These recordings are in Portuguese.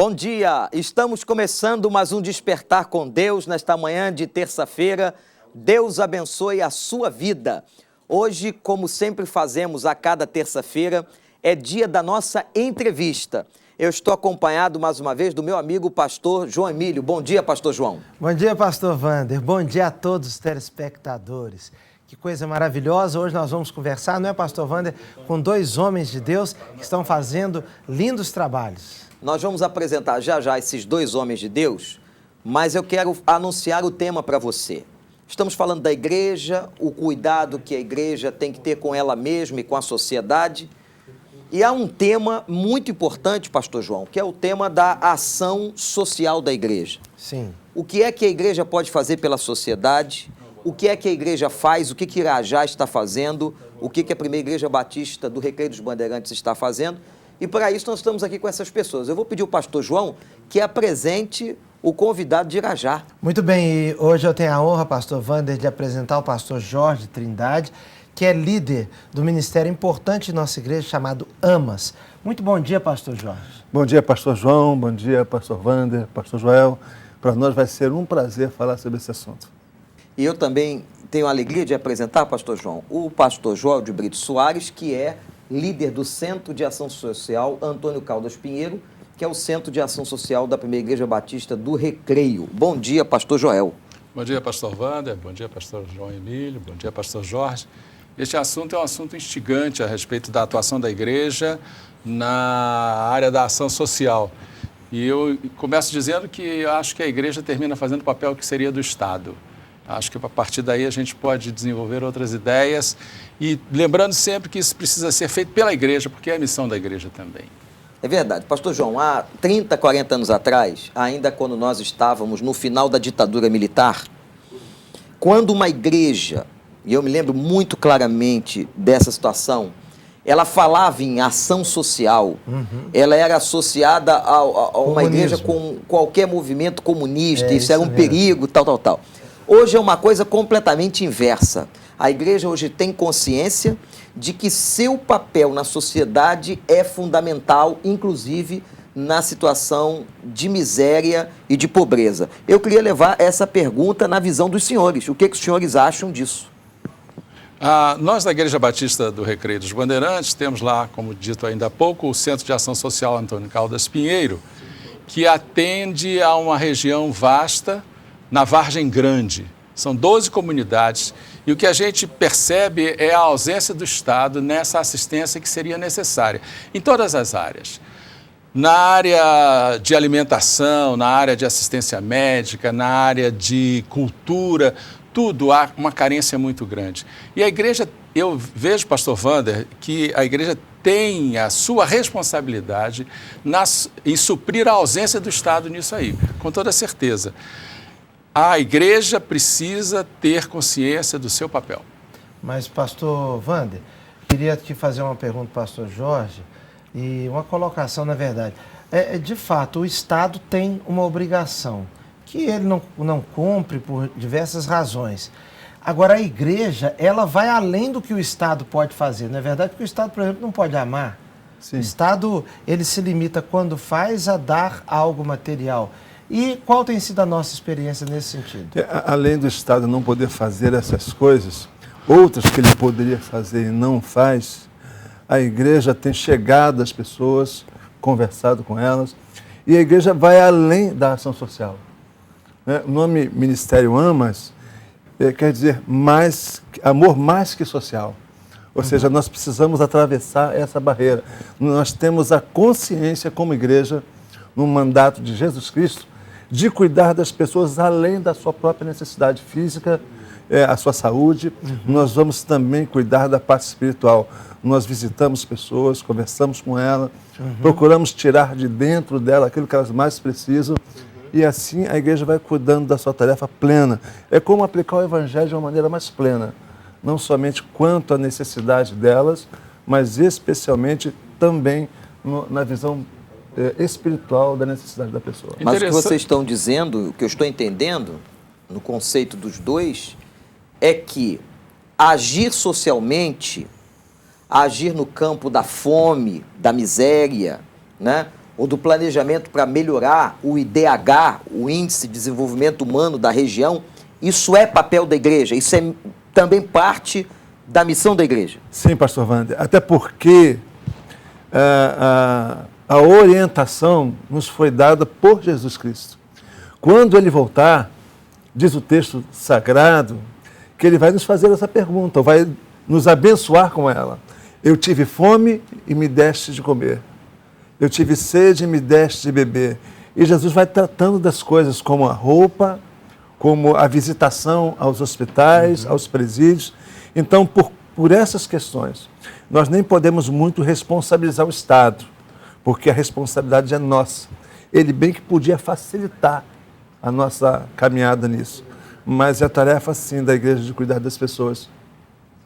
Bom dia, estamos começando mais um Despertar com Deus nesta manhã de terça-feira. Deus abençoe a sua vida. Hoje, como sempre fazemos a cada terça-feira, é dia da nossa entrevista. Eu estou acompanhado mais uma vez do meu amigo pastor João Emílio. Bom dia, pastor João. Bom dia, pastor Wander. Bom dia a todos os telespectadores. Que coisa maravilhosa. Hoje nós vamos conversar, não é, pastor Wander, com dois homens de Deus que estão fazendo lindos trabalhos. Nós vamos apresentar já esses dois homens de Deus, mas eu quero anunciar o tema para você. Estamos falando da igreja, o cuidado que a igreja tem que ter com ela mesma e com a sociedade. E há um tema muito importante, pastor João, que é o tema da ação social da igreja. Sim. O que é que a igreja pode fazer pela sociedade? O que é que a igreja faz? O que Irajá está fazendo? O que a primeira igreja batista do Recreio dos Bandeirantes está fazendo? E para isso nós estamos aqui com essas pessoas. Eu vou pedir ao pastor João que apresente o convidado de Irajá. Muito bem, e hoje eu tenho a honra, pastor Wander, de apresentar o pastor Jorge Trindade, que é líder do ministério importante de nossa igreja chamado AMAS. Muito bom dia, pastor Jorge. Bom dia, pastor João, bom dia, pastor Wander, pastor Joel. Para nós vai ser um prazer falar sobre esse assunto. E eu também tenho a alegria de apresentar, pastor João, o pastor Joel de Brito Soares, que é líder do Centro de Ação Social Antônio Caldas Pinheiro, que é o Centro de Ação Social da Primeira Igreja Batista do Recreio. Bom dia, pastor Joel. Bom dia, pastor Wander, bom dia, pastor João Emílio, bom dia, pastor Jorge. Este assunto é um assunto instigante a respeito da atuação da igreja na área da ação social. E eu começo dizendo que eu acho que a igreja termina fazendo o papel que seria do Estado. Acho que a partir daí a gente pode desenvolver outras ideias e lembrando sempre que isso precisa ser feito pela igreja, porque é a missão da igreja também. É verdade. Pastor João, há 30, 40 anos atrás, ainda quando nós estávamos no final da ditadura militar, quando uma igreja, e eu me lembro muito claramente dessa situação, ela falava em ação social, ela era associada a uma igreja com qualquer movimento comunista, isso era um perigo, tal. Hoje é uma coisa completamente inversa. A igreja hoje tem consciência de que seu papel na sociedade é fundamental, inclusive na situação de miséria e de pobreza. Eu queria levar essa pergunta na visão dos senhores. O que os senhores acham disso? Nós, da Igreja Batista do Recreio dos Bandeirantes, temos lá, como dito ainda há pouco, o Centro de Ação Social Antônio Caldas Pinheiro, que atende a uma região vasta, na Vargem Grande. São 12 comunidades e o que a gente percebe é a ausência do Estado nessa assistência que seria necessária, em todas as áreas. Na área de alimentação, na área de assistência médica, na área de cultura, tudo há uma carência muito grande. E a igreja, eu vejo, pastor Wander, que a igreja tem a sua responsabilidade em suprir a ausência do Estado nisso aí, com toda certeza. A igreja precisa ter consciência do seu papel. Mas, pastor Wander, queria te fazer uma pergunta, pastor Jorge, e uma colocação, na verdade. De fato, o Estado tem uma obrigação, que ele não cumpre por diversas razões. Agora, a igreja, ela vai além do que o Estado pode fazer, não é verdade? Porque o Estado, por exemplo, não pode amar. Sim. O Estado, ele se limita, quando faz, a dar algo material. E qual tem sido a nossa experiência nesse sentido? Além do Estado não poder fazer essas coisas, outras que ele poderia fazer e não faz, a igreja tem chegado às pessoas, conversado com elas, e a igreja vai além da ação social. O nome Ministério AMAS quer dizer amor mais que social. Ou seja, nós precisamos atravessar essa barreira. Nós temos a consciência como igreja, no mandato de Jesus Cristo, de cuidar das pessoas além da sua própria necessidade física, a sua saúde. Nós vamos também cuidar da parte espiritual. Nós visitamos pessoas, conversamos com elas, procuramos tirar de dentro dela aquilo que elas mais precisam. E assim a igreja vai cuidando da sua tarefa plena. É como aplicar o evangelho de uma maneira mais plena. Não somente quanto à necessidade delas, mas especialmente também na visão espiritual da necessidade da pessoa. Mas o que vocês estão dizendo, o que eu estou entendendo, no conceito dos dois, é que agir socialmente, agir no campo da fome, da miséria, né? ou do planejamento para melhorar o IDH, o Índice de Desenvolvimento Humano da região, isso é papel da igreja, isso é também parte da missão da igreja. Sim, pastor Wander, até porque a orientação nos foi dada por Jesus Cristo. Quando ele voltar, diz o texto sagrado, que ele vai nos fazer essa pergunta, vai nos abençoar com ela. Eu tive fome e me deste de comer. Eu tive sede e me deste de beber. E Jesus vai tratando das coisas como a roupa, como a visitação aos hospitais, aos presídios. Então, por essas questões, nós nem podemos muito responsabilizar o Estado, porque a responsabilidade é nossa. Ele bem que podia facilitar a nossa caminhada nisso, mas é a tarefa, sim, da igreja de cuidar das pessoas,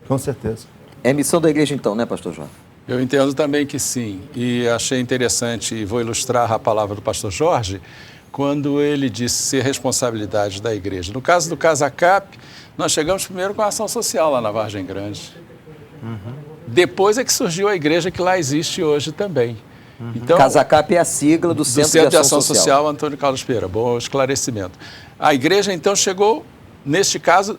com certeza. É missão da igreja então, né, pastor Jorge? Eu entendo também que sim, e achei interessante, e vou ilustrar a palavra do pastor Jorge, quando ele disse ser responsabilidade da igreja. No caso do CasaCap, nós chegamos primeiro com a ação social lá na Vargem Grande. Depois é que surgiu a igreja que lá existe hoje também. Então, CasaCap é a sigla do Centro de Ação Social Antônio Carlos Pereira. Bom esclarecimento. A igreja, então, chegou, neste caso,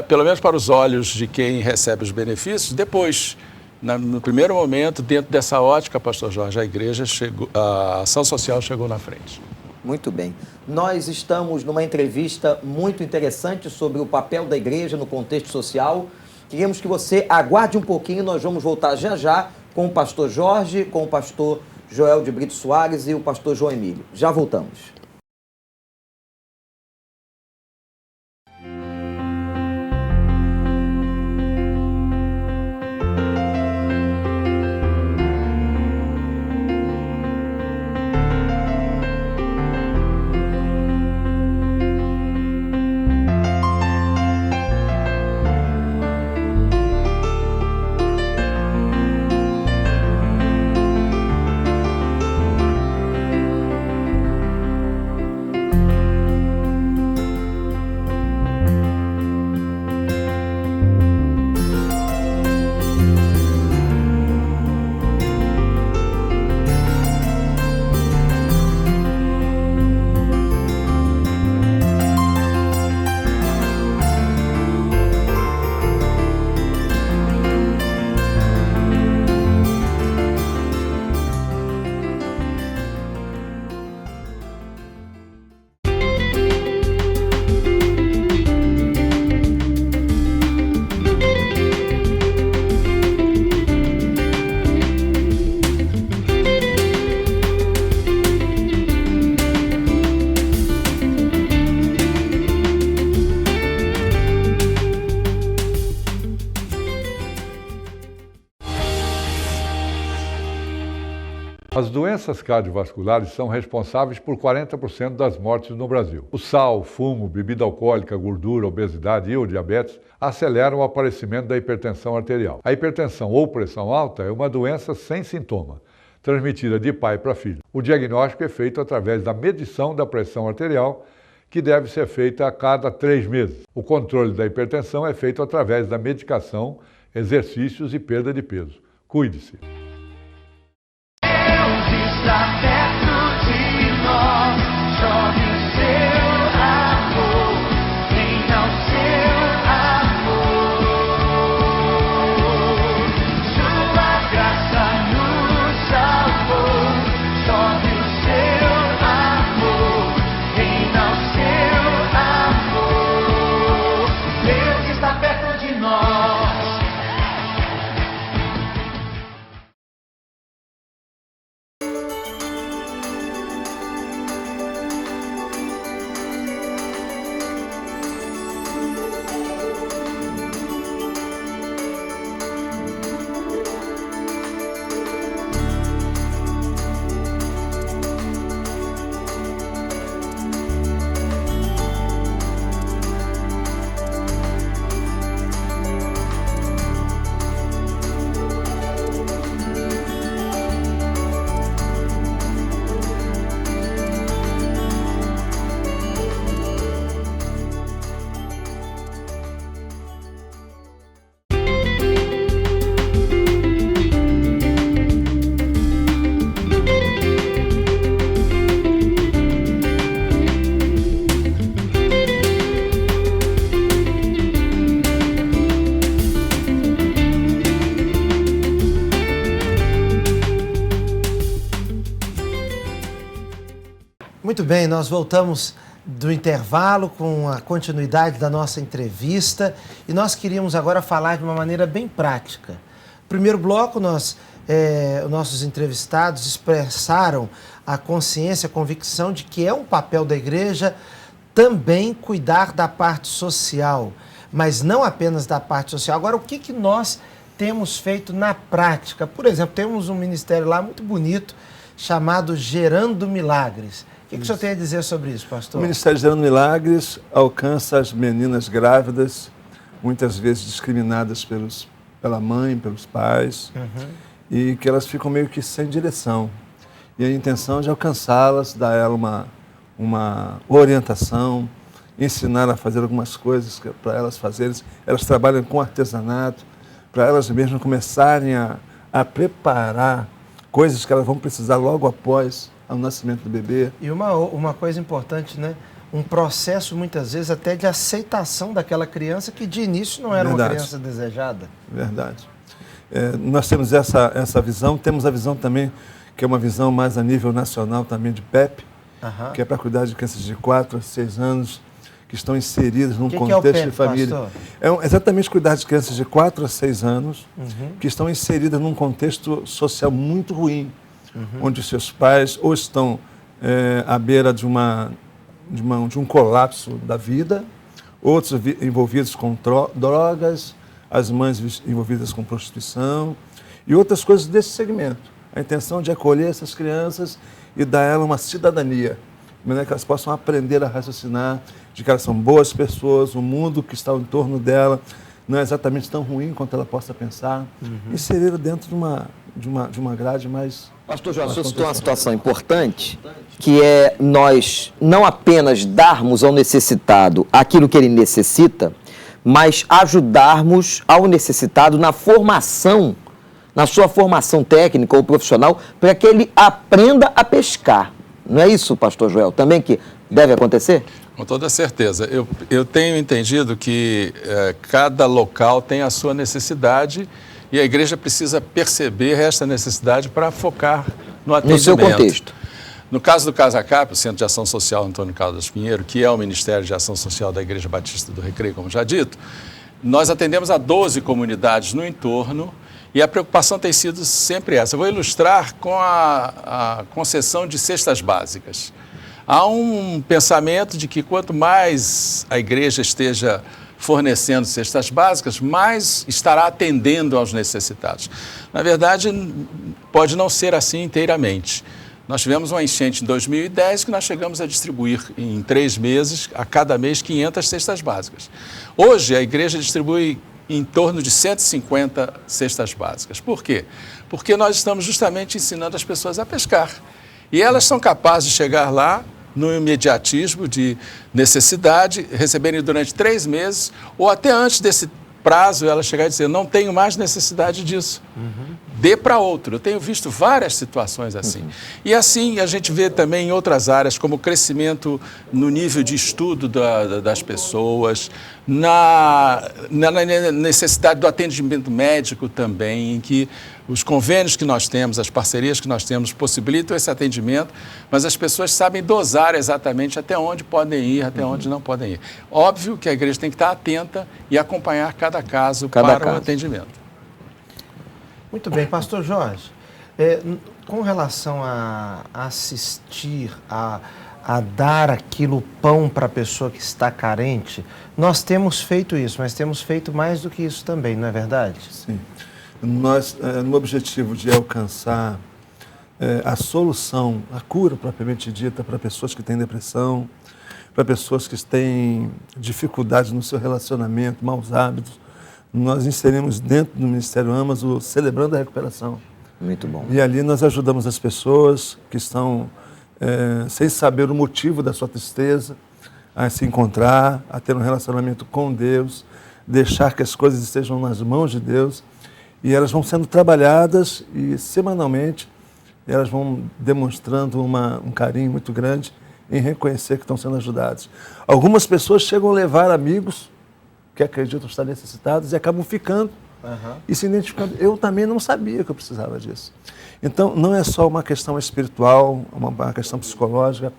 pelo menos para os olhos de quem recebe os benefícios, depois, no primeiro momento, dentro dessa ótica, pastor Jorge, a igreja chegou, a ação social chegou na frente. Muito bem. Nós estamos numa entrevista muito interessante sobre o papel da igreja no contexto social. Queremos que você aguarde um pouquinho, nós vamos voltar já já com o pastor Jorge, com o pastor Joel de Brito Soares e o pastor João Emílio. Já voltamos. As doenças cardiovasculares são responsáveis por 40% das mortes no Brasil. O sal, fumo, bebida alcoólica, gordura, obesidade e o diabetes aceleram o aparecimento da hipertensão arterial. A hipertensão ou pressão alta é uma doença sem sintoma, transmitida de pai para filho. O diagnóstico é feito através da medição da pressão arterial, que deve ser feita a cada 3 meses. O controle da hipertensão é feito através da medicação, exercícios e perda de peso. Cuide-se! Muito bem, nós voltamos do intervalo com a continuidade da nossa entrevista e nós queríamos agora falar de uma maneira bem prática. No primeiro bloco, nossos entrevistados expressaram a consciência, a convicção de que é um papel da igreja também cuidar da parte social, mas não apenas da parte social. Agora, o que nós temos feito na prática? Por exemplo, temos um ministério lá muito bonito chamado Gerando Milagres. O que o senhor tem a dizer sobre isso, pastor? O Ministério Gerando Milagres alcança as meninas grávidas, muitas vezes discriminadas pela mãe, pelos pais, e que elas ficam meio que sem direção. E a intenção é de alcançá-las, dar a ela uma orientação, ensinar a fazer algumas coisas para elas fazerem. Elas trabalham com artesanato, para elas mesmas começarem a preparar coisas que elas vão precisar logo após o nascimento do bebê. E uma coisa importante, né? Um processo, muitas vezes, até de aceitação daquela criança que, de início, não era uma criança desejada. Verdade. Nós temos essa visão, temos a visão também, que é uma visão mais a nível nacional também de PEP, que é para cuidar de crianças de 4 a 6 anos, que estão inseridas num contexto é o PEP, de família. pastor? Exatamente cuidar de crianças de 4 a 6 anos, que estão inseridas num contexto social muito ruim, onde seus pais ou estão à beira de um colapso da vida, outros envolvidos com drogas, as mães envolvidas com prostituição e outras coisas desse segmento. A intenção de acolher essas crianças e dar a elas uma cidadania, de maneira que elas possam aprender a raciocinar, de que elas são boas pessoas, o mundo que está em torno dela não é exatamente tão ruim quanto ela possa pensar, inserir dentro de uma grade mais... Pastor Jorge, o senhor citou uma situação importante, que é nós não apenas darmos ao necessitado aquilo que ele necessita, mas ajudarmos ao necessitado na formação, na sua formação técnica ou profissional, para que ele aprenda a pescar. Não é isso, pastor Joel, também que deve acontecer? Com toda certeza. Eu tenho entendido que cada local tem a sua necessidade e a igreja precisa perceber essa necessidade para focar no atendimento. No seu contexto. No caso do CasaCap, o Centro de Ação Social Antônio Caldas Pinheiro, que é o Ministério de Ação Social da Igreja Batista do Recreio, como já dito, nós atendemos a 12 comunidades no entorno e a preocupação tem sido sempre essa. Eu vou ilustrar com a concessão de cestas básicas. Há um pensamento de que quanto mais a igreja esteja fornecendo cestas básicas, mais estará atendendo aos necessitados. Na verdade, pode não ser assim inteiramente. Nós tivemos uma enchente em 2010 que nós chegamos a distribuir em 3 meses, a cada mês, 500 cestas básicas. Hoje, a igreja distribui em torno de 150 cestas básicas. Por quê? Porque nós estamos justamente ensinando as pessoas a pescar. E elas são capazes de chegar lá no imediatismo de necessidade, receberem durante 3 meses, ou até antes desse prazo, ela chegar e dizer, não tenho mais necessidade disso. Dê para outro. Eu tenho visto várias situações assim. E assim a gente vê também em outras áreas, como o crescimento no nível de estudo das pessoas, na necessidade do atendimento médico também, em que os convênios que nós temos, as parcerias que nós temos possibilitam esse atendimento, mas as pessoas sabem dosar exatamente até onde podem ir, até onde não podem ir. Óbvio que a igreja tem que estar atenta e acompanhar cada caso para o atendimento. Muito bem, pastor Jorge, com relação a assistir, a dar aquilo pão para a pessoa que está carente, nós temos feito isso, mas temos feito mais do que isso também, não é verdade? Sim. Nós, no objetivo de alcançar a solução, a cura propriamente dita para pessoas que têm depressão, para pessoas que têm dificuldades no seu relacionamento, maus hábitos, nós inserimos dentro do Ministério AMAS o Celebrando a Recuperação. Muito bom. E ali nós ajudamos as pessoas que estão sem saber o motivo da sua tristeza, a se encontrar, a ter um relacionamento com Deus, deixar que as coisas estejam nas mãos de Deus, e elas vão sendo trabalhadas e semanalmente elas vão demonstrando um carinho muito grande em reconhecer que estão sendo ajudadas. Algumas pessoas chegam a levar amigos que acreditam estar necessitados e acabam ficando e se identificando. Eu também não sabia que eu precisava disso. Então, não é só uma questão espiritual, uma questão psicológica.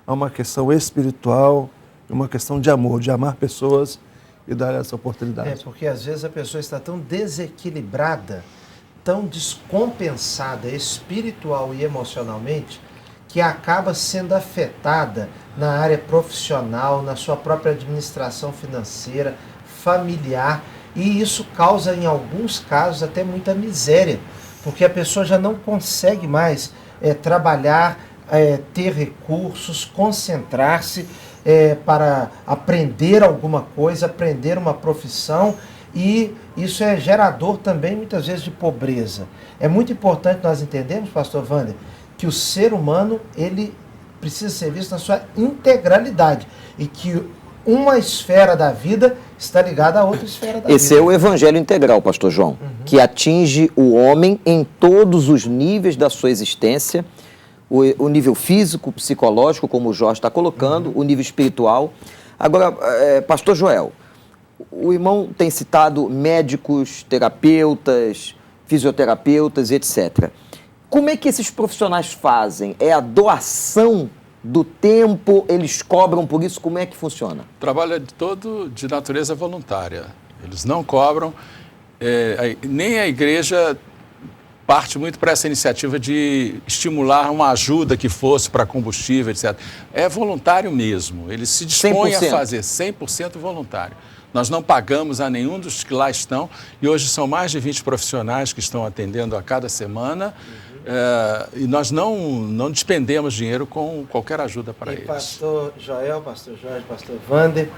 há uma questão espiritual, uma questão de amor, de amar pessoas e dar essa oportunidade. Porque às vezes a pessoa está tão desequilibrada, tão descompensada espiritual e emocionalmente, que acaba sendo afetada na área profissional, na sua própria administração financeira, familiar, e isso causa, em alguns casos, até muita miséria, porque a pessoa já não consegue mais trabalhar, ter recursos, concentrar-se para aprender alguma coisa, aprender uma profissão, e isso é gerador também, muitas vezes, de pobreza. É muito importante nós entendermos, pastor Wander, que o ser humano, ele precisa ser visto na sua integralidade, e que uma esfera da vida está ligada a outra esfera da vida. Esse é o evangelho integral, pastor João, que atinge o homem em todos os níveis da sua existência, o nível físico, psicológico, como o Jorge está colocando, o nível espiritual. Agora, pastor Joel, o irmão tem citado médicos, terapeutas, fisioterapeutas, etc. Como é que esses profissionais fazem? É a doação do tempo? Eles cobram por isso? Como é que funciona? O trabalho é todo de natureza voluntária. Eles não cobram, nem a igreja parte muito para essa iniciativa de estimular uma ajuda que fosse para combustível, etc. É voluntário mesmo. Eles se dispõem 100%. a fazer 100% voluntário. Nós não pagamos a nenhum dos que lá estão, e hoje são mais de 20 profissionais que estão atendendo a cada semana, e nós não despendemos dinheiro com qualquer ajuda para eles. Pastor Joel, pastor Jorge, pastor Wander,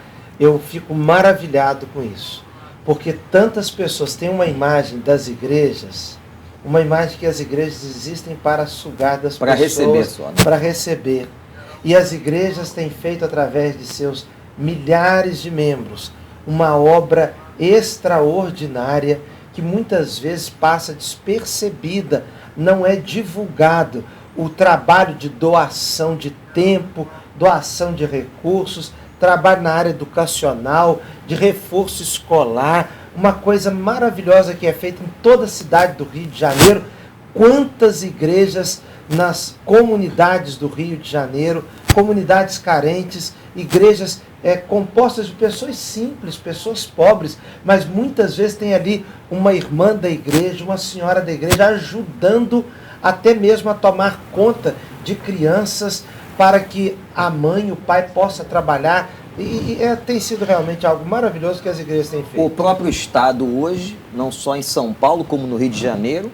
eu fico maravilhado com isso, porque tantas pessoas têm uma imagem das igrejas, uma imagem que as igrejas existem para sugar das para pessoas, receber só, né? Para receber. E as igrejas têm feito, através de seus milhares de membros, uma obra extraordinária que muitas vezes passa despercebida, não é divulgado o trabalho de doação de tempo, doação de recursos, trabalho na área educacional, de reforço escolar, uma coisa maravilhosa que é feita em toda a cidade do Rio de Janeiro. Quantas igrejas nas comunidades do Rio de Janeiro, comunidades carentes, igrejas compostas de pessoas simples, pessoas pobres, mas muitas vezes tem ali uma irmã da igreja, uma senhora da igreja, ajudando até mesmo a tomar conta de crianças, para que a mãe e o pai possam trabalhar. Tem sido realmente algo maravilhoso que as igrejas têm feito. O próprio Estado hoje, não só em São Paulo, como no Rio de Janeiro,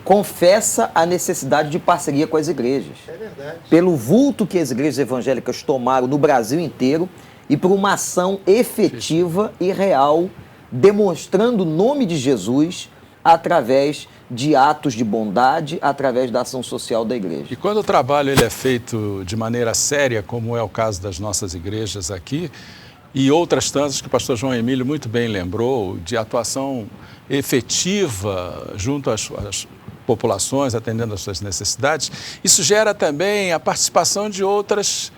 confessa a necessidade de parceria com as igrejas. É verdade. Pelo vulto que as igrejas evangélicas tomaram no Brasil inteiro e por uma ação efetiva e real, demonstrando o nome de Jesus através de atos de bondade, através da ação social da igreja. E quando o trabalho ele é feito de maneira séria, como é o caso das nossas igrejas aqui, e outras tantas que o pastor João Emílio muito bem lembrou, de atuação efetiva junto às populações, atendendo às suas necessidades, isso gera também a participação de outras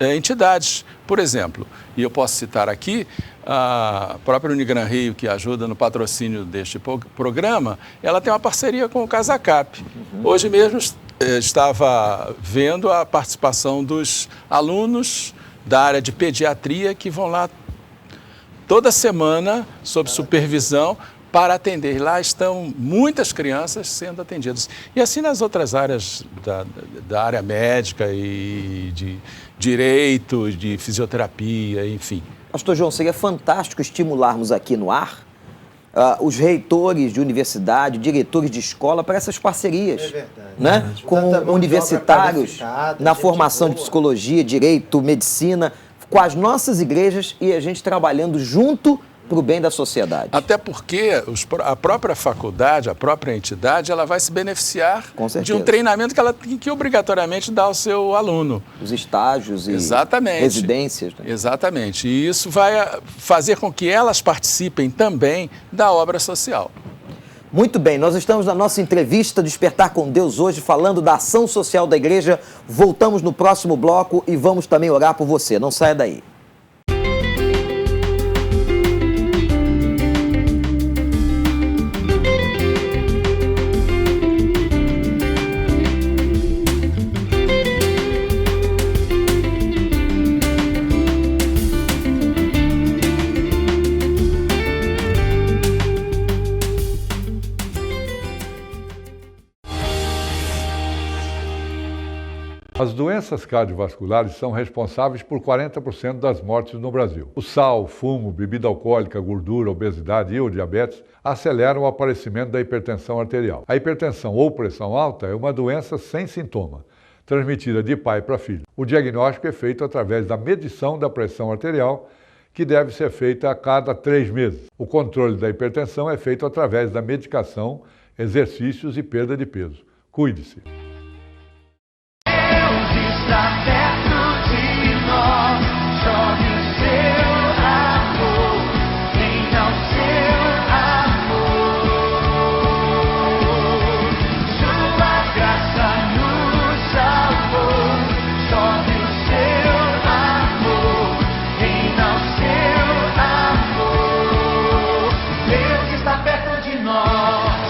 entidades. Por exemplo, e eu posso citar aqui, a própria Unigran Rio, que ajuda no patrocínio deste programa, ela tem uma parceria com o Casacap. Hoje mesmo estava vendo a participação dos alunos da área de pediatria que vão lá toda semana, sob supervisão, para atender. Lá estão muitas crianças sendo atendidas. E assim nas outras áreas da área médica e de direito, de fisioterapia, enfim. Pastor João, seria fantástico estimularmos aqui no ar os reitores de universidade, diretores de escola para essas parcerias. É verdade. Né? Com universitários na formação de psicologia, direito, medicina, com as nossas igrejas e a gente trabalhando junto para o bem da sociedade. Até porque a própria faculdade, a própria entidade, ela vai se beneficiar de um treinamento que ela tem que obrigatoriamente dar ao seu aluno. Os estágios e residências. Né? Exatamente. E isso vai fazer com que elas participem também da obra social. Muito bem, nós estamos na nossa entrevista Despertar com Deus hoje, falando da ação social da igreja. Voltamos no próximo bloco e vamos também orar por você. Não saia daí. As doenças cardiovasculares são responsáveis por 40% das mortes no Brasil. O sal, fumo, bebida alcoólica, gordura, obesidade e o diabetes aceleram o aparecimento da hipertensão arterial. A hipertensão ou pressão alta é uma doença sem sintoma, transmitida de pai para filho. O diagnóstico é feito através da medição da pressão arterial, que deve ser feita a cada 3 meses. O controle da hipertensão é feito através da medicação, exercícios e perda de peso. Cuide-se. Está perto de nós, chove o seu amor, venha o seu amor. Sua graça nos salvou, chove o seu amor, venha o seu amor. Deus está perto de nós.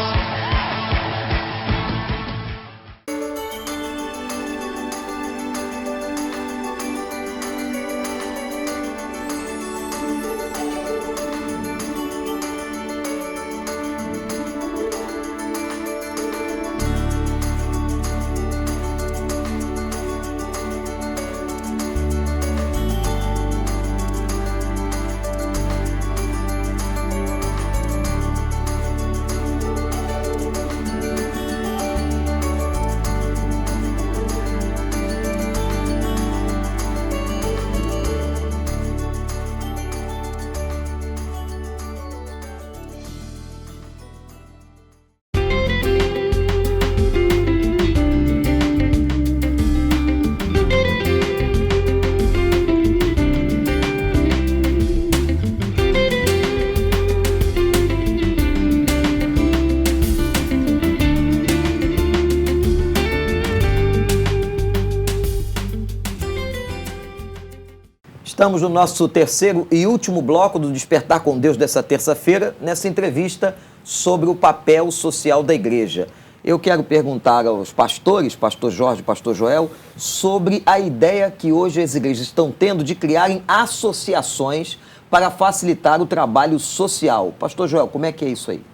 Estamos no nosso terceiro e último bloco do Despertar com Deus dessa terça-feira, nessa entrevista sobre o papel social da igreja. Eu quero perguntar aos pastores, pastor Jorge e pastor Joel, sobre a ideia que hoje as igrejas estão tendo de criarem associações para facilitar o trabalho social. Pastor Joel, como é que é isso aí?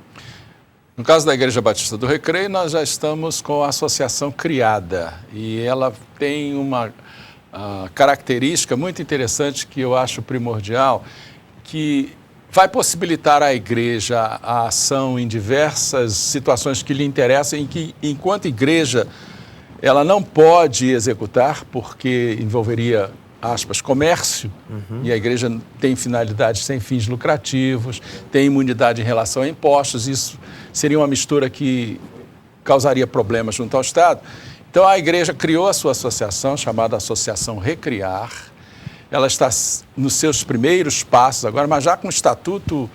No caso da Igreja Batista do Recreio, nós já estamos com a associação criada e ela tem uma característica muito interessante que eu acho primordial, que vai possibilitar à igreja a ação em diversas situações que lhe interessam e que, enquanto igreja, ela não pode executar porque envolveria, aspas, comércio, e a igreja tem finalidades sem fins lucrativos, tem imunidade em relação a impostos, isso seria uma mistura que causaria problemas junto ao Estado. Então, a igreja criou a sua associação, chamada Associação Recriar. Ela está nos seus primeiros passos agora, mas já com o estatuto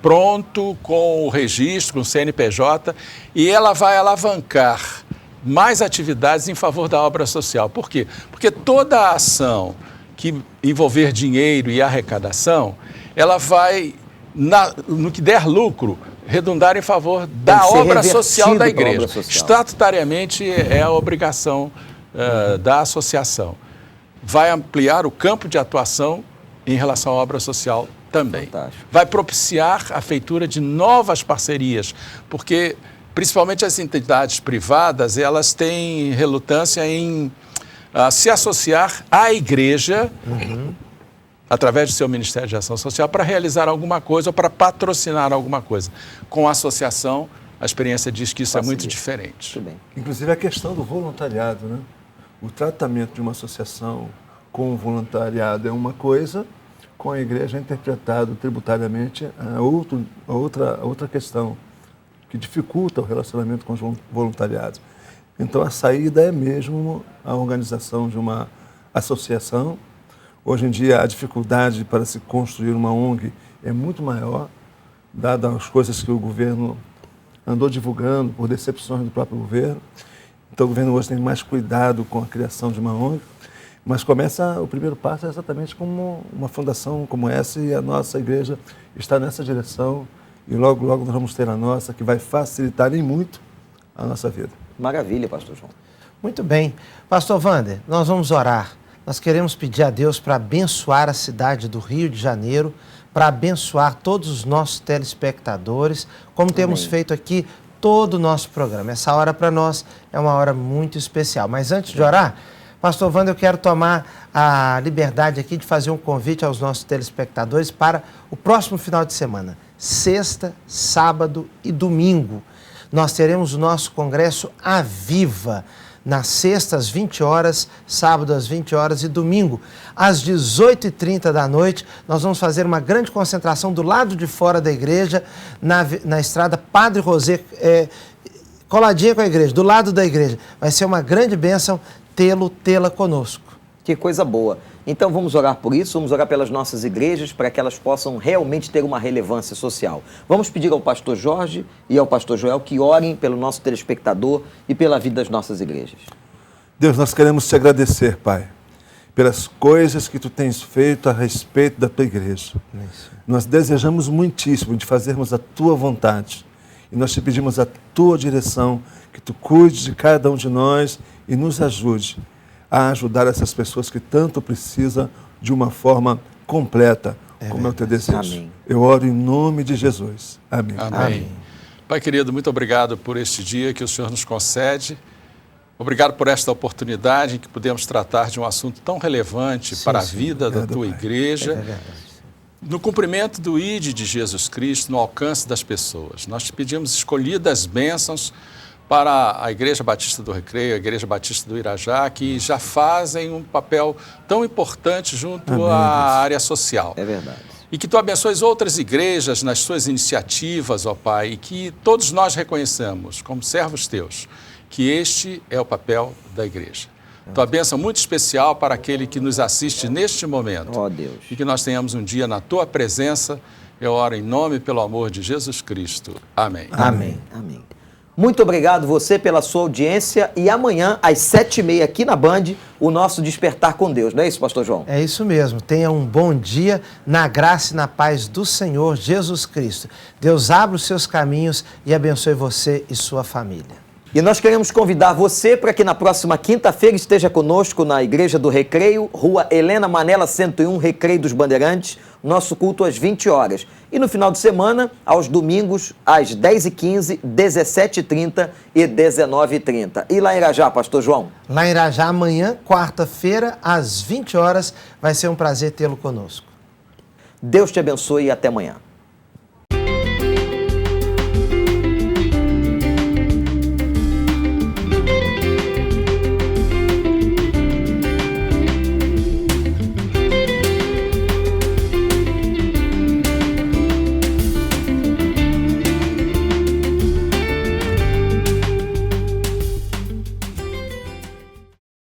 pronto, com o registro, com o CNPJ, e ela vai alavancar mais atividades em favor da obra social. Por quê? Porque toda a ação que envolver dinheiro e arrecadação, ela vai, no que der lucro, redundar em favor da obra social da igreja. Estatutariamente é a obrigação da associação. Vai ampliar o campo de atuação em relação à obra social também. Fantástico. Vai propiciar a feitura de novas parcerias, porque principalmente as entidades privadas, elas têm relutância em se associar à igreja através do seu Ministério de Ação Social, para realizar alguma coisa ou para patrocinar alguma coisa. Com a associação, a experiência diz que isso é muito diferente. Muito bem. Inclusive a questão do voluntariado, né? O tratamento de uma associação com o voluntariado é uma coisa, com a igreja é interpretado tributariamente outra questão, que dificulta o relacionamento com os voluntariados. Então a saída é mesmo a organização de uma associação. Hoje em dia, a dificuldade para se construir uma ONG é muito maior, dadas as coisas que o governo andou divulgando por decepções do próprio governo. Então, o governo hoje tem mais cuidado com a criação de uma ONG, mas o primeiro passo é exatamente como uma fundação como essa, e a nossa igreja está nessa direção, e logo, logo nós vamos ter a nossa, que vai facilitar em muito a nossa vida. Maravilha, pastor João. Muito bem. Pastor Wander, nós vamos orar. Nós queremos pedir a Deus para abençoar a cidade do Rio de Janeiro, para abençoar todos os nossos telespectadores, como temos feito aqui todo o nosso programa. Essa hora para nós é uma hora muito especial. Mas antes de orar, Pastor Wander, eu quero tomar a liberdade aqui de fazer um convite aos nossos telespectadores para o próximo final de semana, sexta, sábado e domingo. Nós teremos o nosso congresso Aviva, na sexta às 20 horas, sábado às 20 horas e domingo às 18h30 da noite. Nós vamos fazer uma grande concentração do lado de fora da igreja, na estrada Padre Rosé, coladinha com a igreja, do lado da igreja. Vai ser uma grande bênção tê-la conosco. Que coisa boa. Então vamos orar por isso, vamos orar pelas nossas igrejas para que elas possam realmente ter uma relevância social. Vamos pedir ao pastor Jorge e ao pastor Joel que orem pelo nosso telespectador e pela vida das nossas igrejas. Deus, nós queremos te agradecer, Pai, pelas coisas que tu tens feito a respeito da tua igreja. Isso. Nós desejamos muitíssimo de fazermos a tua vontade e nós te pedimos a tua direção, que tu cuides de cada um de nós e nos ajude a ajudar essas pessoas que tanto precisam de uma forma completa, como é o teu desejo. Amém. Eu oro em nome de Jesus. Amém. Amém. Pai querido, muito obrigado por este dia que o Senhor nos concede. Obrigado por esta oportunidade em que podemos tratar de um assunto tão relevante para a vida da tua igreja, no cumprimento do ID de Jesus Cristo, no alcance das pessoas. Nós te pedimos escolhidas bênçãos para a Igreja Batista do Recreio, a Igreja Batista do Irajá, que já fazem um papel tão importante junto à área social. É verdade. E que tu abençoes outras igrejas nas suas iniciativas, ó Pai, e que todos nós reconheçamos como servos teus, que este é o papel da igreja. Tua bênção muito especial para aquele que nos assiste neste momento. Ó Deus. E que nós tenhamos um dia na tua presença. Eu oro em nome e pelo amor de Jesus Cristo. Amém. Amém. Amém. Muito obrigado você pela sua audiência e amanhã às 7h30 aqui na Band, o nosso Despertar com Deus. Não é isso, pastor João? É isso mesmo. Tenha um bom dia na graça e na paz do Senhor Jesus Cristo. Deus abra os seus caminhos e abençoe você e sua família. E nós queremos convidar você para que na próxima quinta-feira esteja conosco na Igreja do Recreio, Rua Helena Manela 101, Recreio dos Bandeirantes, nosso culto às 20 horas. E no final de semana, aos domingos, às 10h15, 17h30 e 19h30. E lá em Irajá, pastor João? Lá em Irajá, amanhã, quarta-feira, às 20 horas, vai ser um prazer tê-lo conosco. Deus te abençoe e até amanhã.